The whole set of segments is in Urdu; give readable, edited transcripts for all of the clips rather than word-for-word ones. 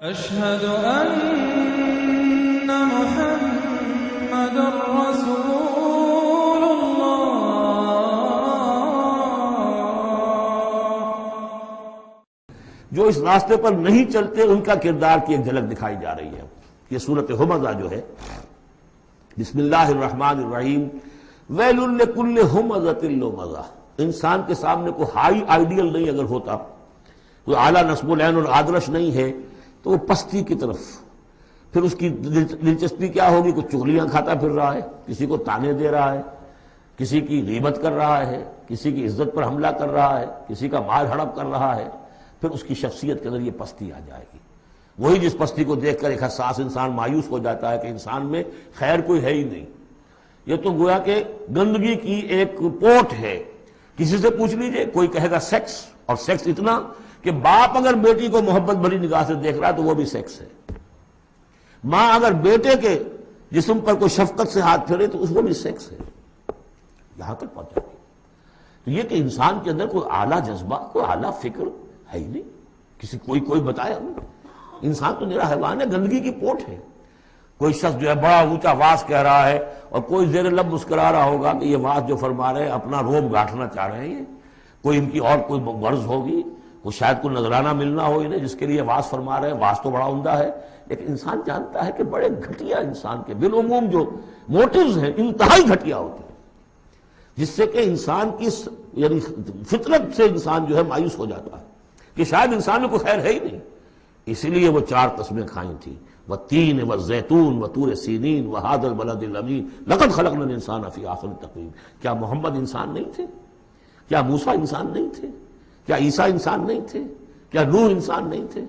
أشهد أن محمد رسول الله۔ جو اس راستے پر نہیں چلتے ان کا کردار کی ایک جھلک دکھائی جا رہی ہے۔ یہ سورۃ ہمزہ جو ہے، بسم اللہ الرحمن الرحیم، ویل لکل ہمزۃ لمزہ، انسان کے سامنے کوئی ہائی آئیڈیل نہیں اگر ہوتا، کوئی اعلیٰ نصب العین اور آدرش نہیں ہے، تو وہ پستی کی طرف پھر اس کی دلچسپی کیا ہوگی؟ کچھ چغلیاں کھاتا پھر رہا ہے، کسی کو تانے دے رہا ہے، کسی کی غیبت کر رہا ہے، کسی کی عزت پر حملہ کر رہا ہے، کسی کا مال ہڑپ کر رہا ہے، پھر اس کی شخصیت کے اندر یہ پستی آ جائے گی۔ وہی جس پستی کو دیکھ کر ایک حساس انسان مایوس ہو جاتا ہے کہ انسان میں خیر کوئی ہے ہی نہیں، یہ تو گویا کہ گندگی کی ایک پوٹ ہے۔ کسی سے پوچھ لیجئے، کوئی کہے گا سیکس، اور سیکس اتنا کہ باپ اگر بیٹی کو محبت بھری نگاہ سے دیکھ رہا ہے تو وہ بھی سیکس ہے، ماں اگر بیٹے کے جسم پر کوئی شفقت سے ہاتھ پھیرے تو اس کو بھی سیکس ہے، یہاں تک پہنچا گئی۔ تو یہ کہ انسان کے اندر کوئی اعلیٰ جذبہ، کوئی اعلیٰ فکر ہے ہی نہیں، کسی کوئی بتایا ہمیں؟ انسان تو میرا حیوان ہے، گندگی کی پوٹ ہے۔ کوئی شخص جو ہے بڑا اونچا واز کہہ رہا ہے اور کوئی زیر لب مسکرا رہا ہوگا کہ یہ واز جو فرما رہے ہیں اپنا روب گاٹھنا چاہ رہے ہیں، یہ کوئی ان کی اور کوئی غرض ہوگی، وہ شاید کوئی نذرانہ ملنا ہو انہیں جس کے لیے واز فرما رہے ہیں۔ واز تو بڑا عمدہ ہے، لیکن انسان جانتا ہے کہ بڑے گھٹیا انسان کے بالعموم جو موٹیوز ہیں انتہائی گھٹیا ہوتے ہیں، جس سے کہ انسان کی یعنی فطرت سے انسان جو ہے مایوس ہو جاتا ہے کہ شاید انسان میں کوئی خیر ہے ہی نہیں۔ اسی لیے وہ 4 قسمیں کھائیں تھیں، والتین والزیتون وطور سینین وہذا البلد الامین لقد خلقنا الانسان فی احسن تقویم۔ کیا محمد انسان نہیں تھے؟ کیا موسیٰ انسان نہیں تھے؟ کیا عیسیٰ انسان نہیں تھے؟ کیا نوح انسان نہیں تھے؟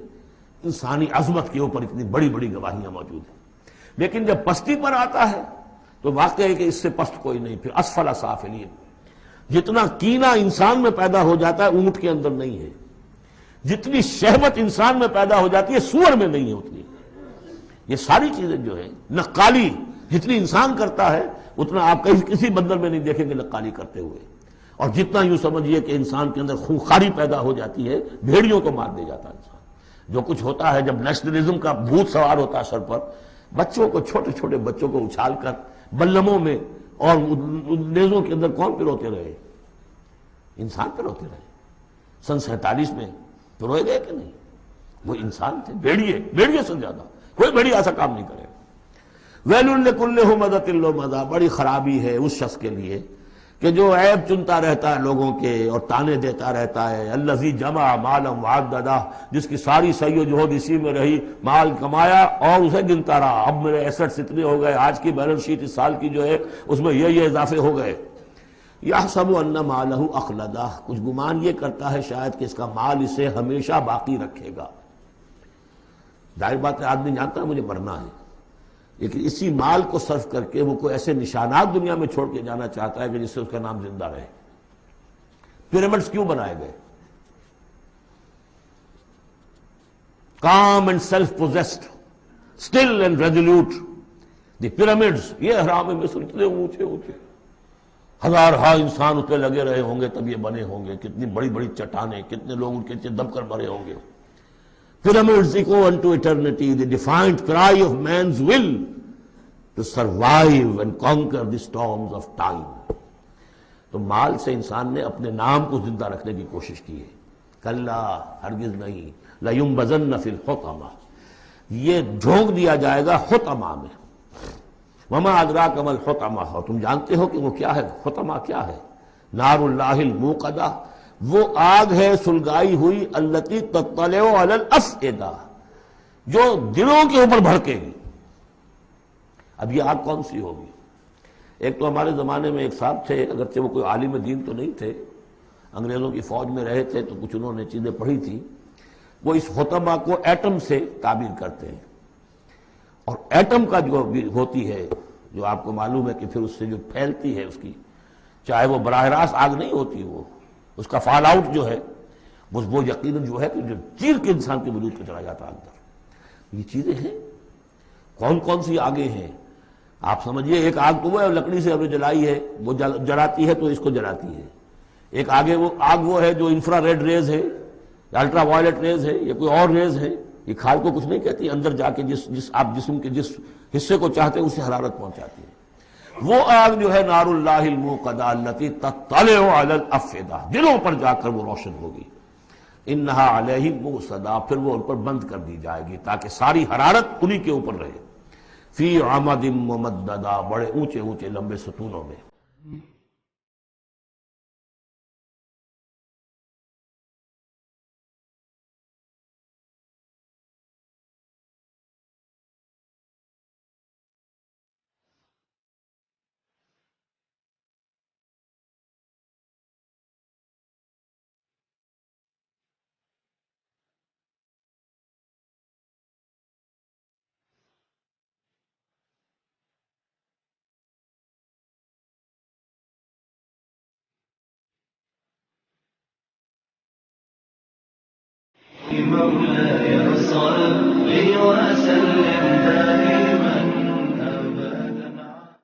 انسانی عظمت کے اوپر اتنی بڑی بڑی گواہیاں موجود ہیں، لیکن جب پستی پر آتا ہے تو واقع ہے کہ اس سے پست کوئی نہیں۔ پھر اسفل سافلین، جتنا کینہ انسان میں پیدا ہو جاتا ہے اونٹ کے اندر نہیں ہے، جتنی شہوت انسان میں پیدا ہو جاتی ہے سور میں نہیں ہے اتنی۔ یہ ساری چیزیں جو ہیں، نقالی جتنی انسان کرتا ہے اتنا آپ کسی بندر میں نہیں دیکھیں گے نقالی کرتے ہوئے، اور جتنا یوں سمجھیے کہ انسان کے اندر خونخواری پیدا ہو جاتی ہے، بھیڑیوں کو مار دے جاتا ہے انسان۔ جو کچھ ہوتا ہے جب نیشنلزم کا بھوت سوار ہوتا ہے سر پر، بچوں کو، چھوٹے چھوٹے بچوں کو اچھال کر بلموں میں اور نیزوں کے اندر کون پروتے رہے؟ انسان پروتے رہے۔ سن 47 میں پروئے گئے کہ نہیں؟ وہ انسان تھے، بھیڑیے سے زیادہ کوئی بھیڑیا ایسا کام نہیں کرے۔ ویل لکل ہمزۃ لمزہ، بڑی خرابی ہے اس شخص کے لیے کہ جو عیب چنتا رہتا ہے لوگوں کے اور تانے دیتا رہتا ہے۔ الذی جمع مالا وعددہ، جس کی ساری سعی و جہد اسی میں رہی، مال کمایا اور اسے گنتا رہا، اب میرے ایسٹس اتنے ہو گئے، آج کی بیلنس شیٹ اس سال کی جو ہے اس میں یہ اضافے ہو گئے۔ یحسب ان مالہ اخلدہ، کچھ گمان یہ کرتا ہے شاید کہ اس کا مال اسے ہمیشہ باقی رکھے گا۔ ظاہر بات ہے آدمی جانتا ہے مجھے مرنا ہے، لیکن اسی مال کو صرف کر کے وہ کوئی ایسے نشانات دنیا میں چھوڑ کے جانا چاہتا ہے کہ جس سے اس کا نام زندہ رہے۔ پیرامڈز کیوں بنائے گئے؟ calm and self-possessed, still and resolute. The pyramids، یہ اہرام مصر اتنے اونچے اونچے، ہزارہا انسان اس پہ لگے رہے ہوں گے تب یہ بنے ہوں گے، کتنی بڑی بڑی چٹانیں، کتنے لوگ ان کے نیچے دب کر مرے ہوں گے۔ Pyramids echo unto eternity, the defiant cry of man's will to survive and conquer the storms of time۔ تو مال سے انسان نے اپنے نام کو زندہ رکھنے کی کوشش کی ہے۔ کلا، ہرگز نہیں، لَيُنبَذَنَّ فِي الْحُطَمَةِ، یہ جھونک دیا جائے گا حطمہ میں۔ وَمَا أَدْرَاكَ مَا الْحُطَمَةُ، اور تم جانتے ہو کہ وہ کیا ہے؟ حطمہ کیا ہے؟ نار اللہ الموقدہ، وہ آگ ہے سلگائی ہوئی، التی تطلع علی الافئدہ، جو دلوں کے اوپر بھڑکے گی۔ اب یہ آگ کون سی ہوگی؟ ایک تو ہمارے زمانے میں ایک صاحب تھے، اگرچہ وہ کوئی عالم دین تو نہیں تھے، انگریزوں کی فوج میں رہے تھے تو کچھ انہوں نے چیزیں پڑھی تھی، وہ اس حطمہ کو ایٹم سے تعبیر کرتے ہیں، اور ایٹم کا جو ہوتی ہے، جو آپ کو معلوم ہے کہ پھر اس سے جو پھیلتی ہے اس کی، چاہے وہ براہ راست آگ نہیں ہوتی، وہ اس کا فال آؤٹ جو ہے وہ یقیناً جو ہے کہ جو چیر کے انسان کے وجود کو چلا جاتا ہے اندر۔ یہ چیزیں ہیں، کون کون سی آگیں ہیں آپ سمجھیے۔ ایک آگ تو وہ ہے لکڑی سے ہم نے جلائی ہے، وہ جلاتی ہے تو اس کو جلاتی ہے۔ ایک آگ وہ ہے جو انفرا ریڈ ریز ہے، الٹرا وائلٹ ریز ہے، یا کوئی اور ریز ہے، یہ کھال کو کچھ نہیں کہتی، اندر جا کے جس آپ جسم کے جس حصے کو چاہتے ہیں اسے حرارت پہنچاتی ہے۔ وہ آگ جو ہے نار اللہ الموقدہ التی تطلع علی الافئدہ، دلوں پر جا کر وہ روشن ہوگی۔ انہا علیہم موصدہ، پھر وہ ان پر بند کر دی جائے گی تاکہ ساری حرارت انہی کے اوپر رہے۔ فی عمد ممددہ، بڑے اونچے اونچے لمبے ستونوں میں۔ مولاي صل